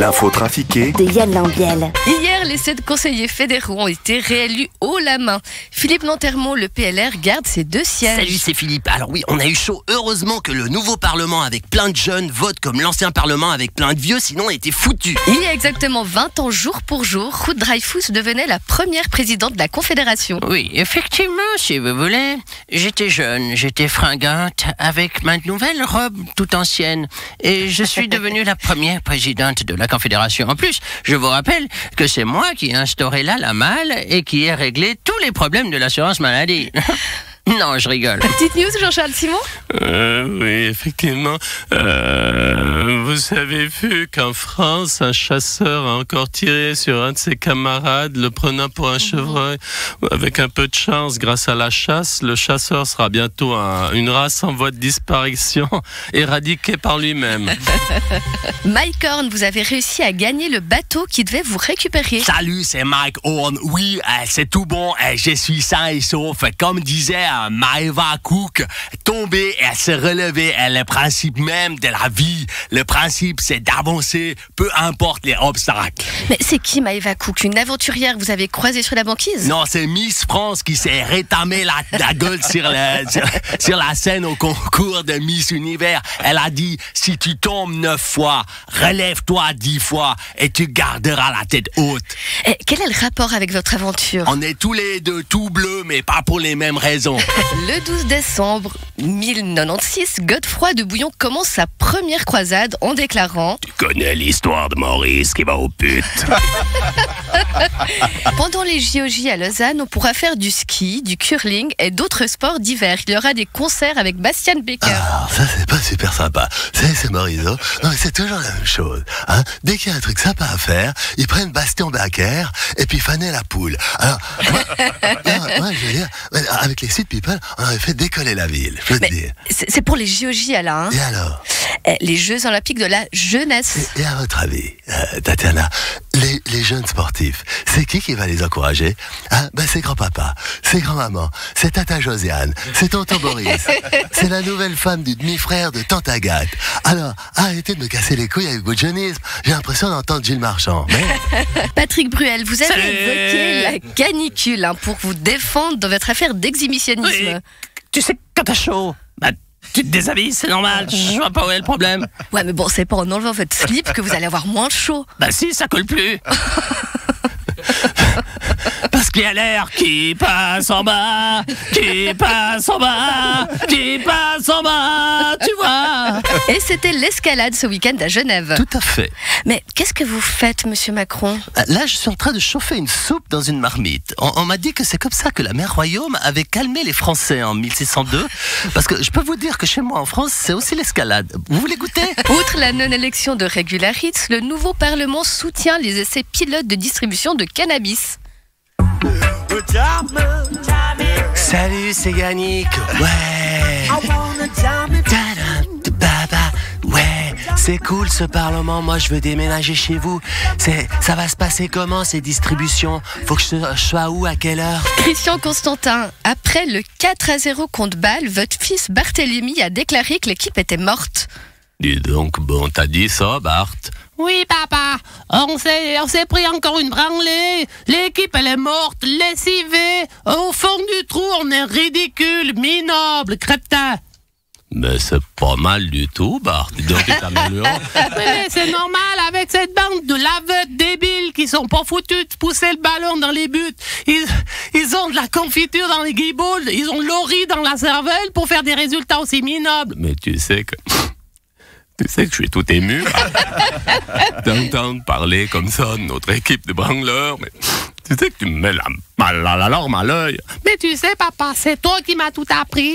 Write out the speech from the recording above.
L'info trafiquée de Yann Lambiel. Hier, les 7 conseillers fédéraux ont été réélus haut la main. Philippe Lantermont, le PLR, garde ses 2 sièges. Salut, c'est Philippe. Alors oui, on a eu chaud. Heureusement que le nouveau Parlement avec plein de jeunes vote comme l'ancien Parlement avec plein de vieux, sinon on était foutus. Il y a exactement 20 ans, jour pour jour, Ruth Dreifuss devenait la première présidente de la Confédération. Oui, effectivement, si vous voulez. J'étais jeune, j'étais fringante, avec ma nouvelle robe toute ancienne. Et je suis devenue la première présidente de la Confédération. En plus, je vous rappelle que c'est moi qui ai instauré la malle et qui ai réglé tous les problèmes de l'assurance maladie. Non, je rigole. Petite news, Jean-Charles Simon ? Oui, effectivement. Vous avez vu qu'en France, un chasseur a encore tiré sur un de ses camarades, le prenant pour un chevreuil. Avec un peu de chance, grâce à la chasse, le chasseur sera bientôt une race en voie de disparition, éradiquée par lui-même. Mike Horn, vous avez réussi à gagner le bateau qui devait vous récupérer. Salut, c'est Mike Horn. Oui, c'est tout bon. Je suis sain et sauf. Comme disait Maeva Cook, tomber et se relever est le principe même de la vie. Le principe, c'est d'avancer, peu importe les obstacles. Mais c'est qui Maeva Cook? Une aventurière que vous avez croisée sur la banquise? Non, c'est Miss France qui s'est rétamée la gueule sur la scène au concours de Miss Univers. Elle a dit, si tu tombes 9 fois, relève-toi 10 fois et tu garderas la tête haute. Et quel est le rapport avec votre aventure? On est tous les deux tout bleus, mais pas pour les mêmes raisons. Le 12 décembre 1096, Godefroy de Bouillon commence sa première croisade en déclarant: Tu connais l'histoire de Maurice qui va aux putes. Pendant les JOJ à Lausanne, on pourra faire du ski, du curling et d'autres sports d'hiver. Il y aura des concerts avec Bastian Becker. Alors, ça, c'est pas super sympa. C'est Maurice, hein. Non, mais c'est toujours la même chose. Hein. Dès qu'il y a un truc sympa à faire, ils prennent Bastien Becker et puis Fanny la poule. Alors, moi, je veux dire, avec les Sud People, on aurait fait décoller la ville, je veux te dire. C'est pour les JOJ, Alain. Et alors? Les Jeux Olympiques de la jeunesse. Et à votre avis, Tatiana, les jeunes sportifs, c'est qui va les encourager? C'est grand-papa, c'est grand-maman, c'est Tata Josiane, c'est tonton Boris, c'est la nouvelle femme du demi-frère de tante Agathe. Alors, arrêtez de me casser les couilles avec votre jeunisme. J'ai l'impression d'entendre Gilles Marchand. Patrick Bruel, vous avez évoqué la canicule pour vous défendre dans votre affaire d'exhibitionnisme. Oui. Tu sais, quand t'as chaud, tu te déshabilles, c'est normal. Je vois pas où est le problème. Ouais, mais bon, c'est pas en enlevant votre slip que vous allez avoir moins chaud. Si, ça colle plus. Parce qu'il y a l'air qui passe en bas, qui passe en bas, qui passe en bas, tu vois. Et c'était l'escalade ce week-end à Genève. Tout à fait. Mais qu'est-ce que vous faites, monsieur Macron? Là, je suis en train de chauffer une soupe dans une marmite. On m'a dit que c'est comme ça que la mère Royaume avait calmé les Français en 1602. Parce que je peux vous dire que chez moi en France, c'est aussi l'escalade. Vous voulez goûter? Outre la non-élection de Regularits, le nouveau Parlement soutient les essais pilotes de distribution de cannabis. Salut, c'est Yannick. Ouais. Ouais, c'est cool ce Parlement. Moi, je veux déménager chez vous. Ça va se passer comment ces distributions? Faut que je sois où, à quelle heure? Christian Constantin, après le 4-0 contre Bâle, votre fils Barthélemy a déclaré que l'équipe était morte. Dis donc, bon, t'as dit ça, Bart? Oui, papa. On s'est pris encore une branlée. L'équipe, elle est morte, lessivée. Au fond du trou, on est ridicule, minable, crétin. Mais c'est pas mal du tout, Bart. Dis donc, tu t'améliores. Mais c'est normal avec cette bande de lavettes débiles qui sont pas foutus de pousser le ballon dans les buts. Ils ont de la confiture dans les guiboules, ils ont de l'ori dans la cervelle pour faire des résultats aussi minables. Mais tu sais que je suis tout ému d'entendre parler comme ça de notre équipe de branleurs, mais tu sais que tu me mets la larme à l'œil. Mais tu sais, papa, c'est toi qui m'as tout appris.